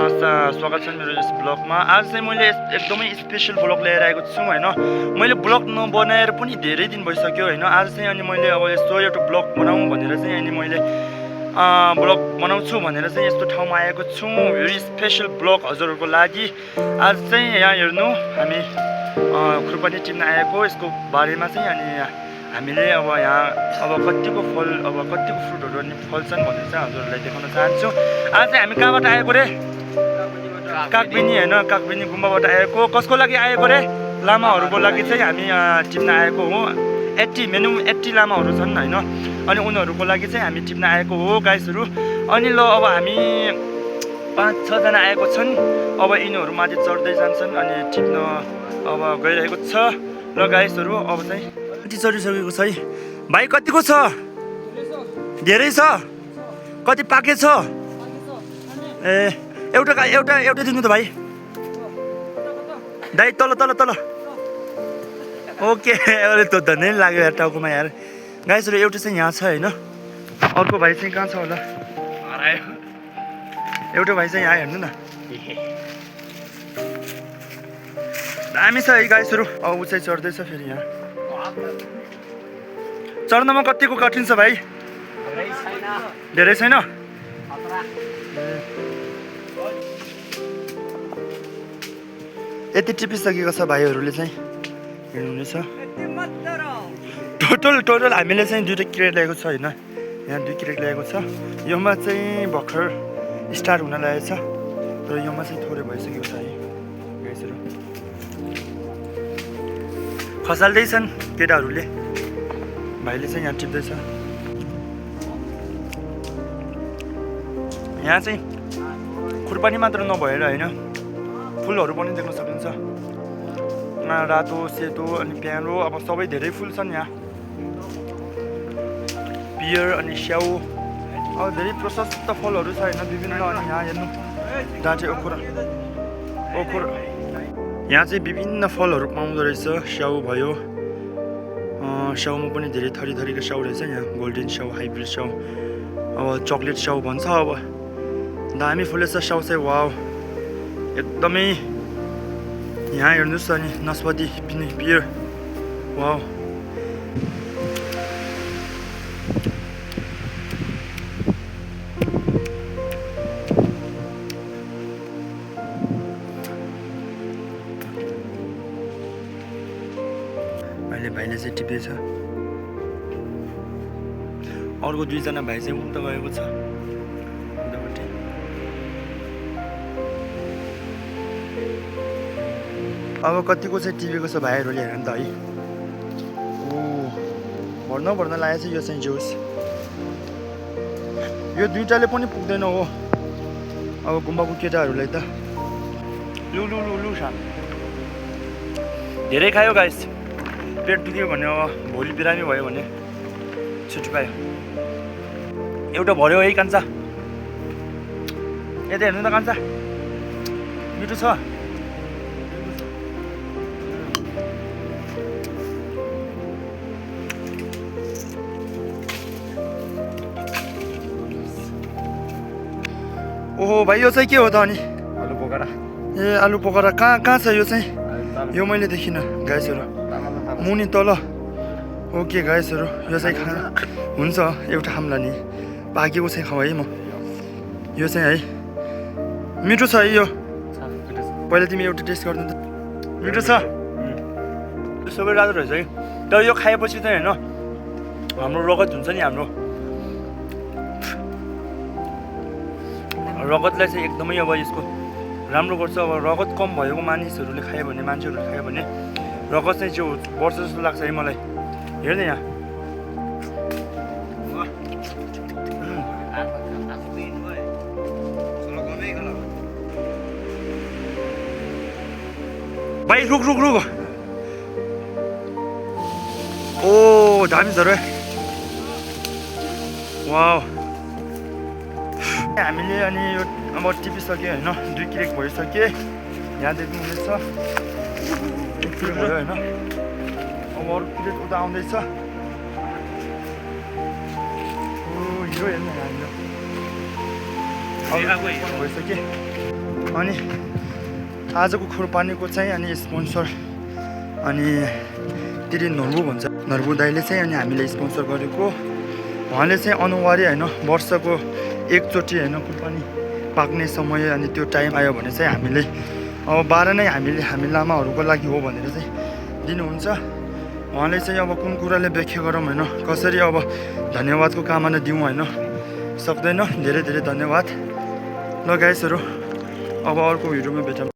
स्वागत छ मेरो यस ब्लगमा। आज चाहिँ मैले एकदमै स्पेशल ब्लग लिएर आएको छु हैन। मैले ब्लग नबनाएर पनि धेरै दिन भइसक्यो हैन। आज चाहिँ अनि मैले अब यस्तो एउटा ब्लग बनाऊँ भनेर चाहिँ अनि मैले ब्लग बनाउँछु भनेर चाहिँ यस्तो ठाउँमा आएको छु। भेरी स्पेशल ब्लग हजुरहरूको लागि। आज चाहिँ यहाँ हेर्नु हामी खुर्पानी टिप्न आएको यसको बारेमा चाहिँ अनि हामीले अब यहाँ अब कतिको फल अब कतिको फ्रुटहरू अनि फल्छन् भनेर चाहिँ हजुरहरूलाई देखाउन चाहन्छु। आज चाहिँ हामी कहाँबाट आएको रे? काकबिनी हैन, काकबिनी गुम्बाबाट आएको। कसको लागि आएको रे? लामाहरूको लागि चाहिँ हामी टिप्न आएको हो। 80 मिनिमम 80 लामाहरू छन् हैन। अनि उनीहरूको लागि चाहिँ हामी टिप्न आएको हो गाइसहरू। अनि ल अब हामी 5-6 जना आएको छन्। अब यिनीहरू माथि चढ्दै जान्छन् अनि टिप्न अब गइरहेको छ। ल गाइसहरू अब चाहिँ कति चढिसकेको छ है भाइ? कतिको छ? धेरै छ? कति पाके छ? ए एउटा दिनु त भाइ। दाइ तल ओके। अरे त धन्य लाग्यो यार टाउकोमा यार। गाइसहरू एउटा चाहिँ यहाँ छ हैन। अर्को भाइ चाहिँ कहाँ छ होला? एउटा भाइ चाहिँ यहाँ हेर्नु न। दामी छ है गाइसहरू। अब ऊ चाहिँ चढ्दैछ फेरि यहाँ। चढ्नमा कतिको कठिन छ भाइ? धेरै छैन? यति टिपिसकेको छ भाइहरूले चाहिँ हेर्नुहुनेछ। टोटल हामीले चाहिँ 2टा क्रेट ल्याएको छ होइन। यहाँ 2 क्रेट ल्याएको छ। योमा चाहिँ भर्खर स्टार्ट हुन लागेको छ तर योमा चाहिँ थोरै भइसकेको छ है गाइसहरू। खसाल्दैछन् केटाहरूले। भाइले चाहिँ यहाँ टिप्दैछ। यहाँ चाहिँ खुर्पानी मात्र नभएर होइन फुलहरू पनि देख्न सकिन्छ। रातो सेतो अनि प्यारो अब सबै धेरै फुल छन् यहाँ। पियर अनि स्याउ अब धेरै प्रशस्त फलहरू छ होइन विभिन्न। अनि यहाँ हेर्नु डाँटे ओखर यहाँ चाहिँ विभिन्न फलहरू पाउँदो रहेछ। स्याउ भयो, स्याउमा पनि धेरै थरीका स्याउ रहेछ यहाँ। गोल्डन स्याउ, हाइब्रिड स्याउ, अब चक्लेट स्याउ भन्छ। अब दामी फुलेछ स्याउ चाहिँ। वाउ एकदमै। यहाँ हेर्नुहोस् अनि नास्पाती पनि पियर। वाउ भाइले चाहिँ टिप्दैछ। अर्को 2 जना भाइ चाहिँ उता गएको छ उतापट्टि। अब कतिको चाहिँ टिपेको छ भाइहरूले हेर नि त है। भर्न लागेको छ यो चाहिँ जोस। यो 2टाले पनि पुग्दैन हो अब गुम्बाको केटाहरूलाई त। लु धेरै खायो गाइस। पेट दुख्यो भने अब भोलि बिरामी भयो भने छुट्टी पायो। एउटा भर्यो है कान्छा। यता हेर्नु त कान्छा मिठो छ। ओहो भाइ यो चाहिँ के हो त अनि? आलु पोखरा। ए आलु पोखरा कहाँ छ यो चाहिँ? यो मैले देखिनँ गाइसहरू। मुनि तल। ओके गाइसहरू यो चाहिँ खाना हुन्छ। एउटा खाम्ला नि पाकेको चाहिँ खाऊ है म। यो चाहिँ है मिठो छ है यो। पहिला तिमी एउटा टेस्ट गर्नु त। मिठो छ सबै राम्रो रहेछ है। तर यो खाएपछि चाहिँ होइन हाम्रो रगत हुन्छ नि। हाम्रो रगतलाई चाहिँ एकदमै अब यसको राम्रो गर्छ। अब रगत कम भएको मानिसहरूले खायो भने मान्छेहरूले खायो भने रगत चाहिँ जो बढ्छ जस्तो लाग्छ है मलाई। हेर्नु यहाँ भाइ रुक। ओ दामी छ रे। वाउ हामीले अनि यो अब टिपिसक्यो होइन। 2 क्रेक भइसक्यो। यहाँ देख्नुहुनेछ 1 क्रेक भयो होइन। अब अरू क्रेक उता आउँदैछ। हिरो हेर्नु यहाँ भइसक्यो। अनि आजको खुरपानीको चाहिँ अनि स्पोन्सर अनि तिरी नर्बु भन्छ नर्बु दाइले चाहिँ अनि हामीले स्पोन्सर गरेको उहाँले चाहिँ अनुहारी होइन वर्षको एकचोटि होइन खुरपानी पाक्ने समय अनि त्यो टाइम आयो भने चाहिँ हामीले अब 12 नै हामी लामाहरूको लागि हो भनेर चाहिँ दिनुहुन्छ उहाँले चाहिँ अब कुन कुराले व्याख्या गरौँ होइन कसरी अब धन्यवादको कामना दिउँ होइन सक्दैन धेरै धेरै धन्यवाद ल गाइसहरू अब अर्को भिडियोमा भेटौँ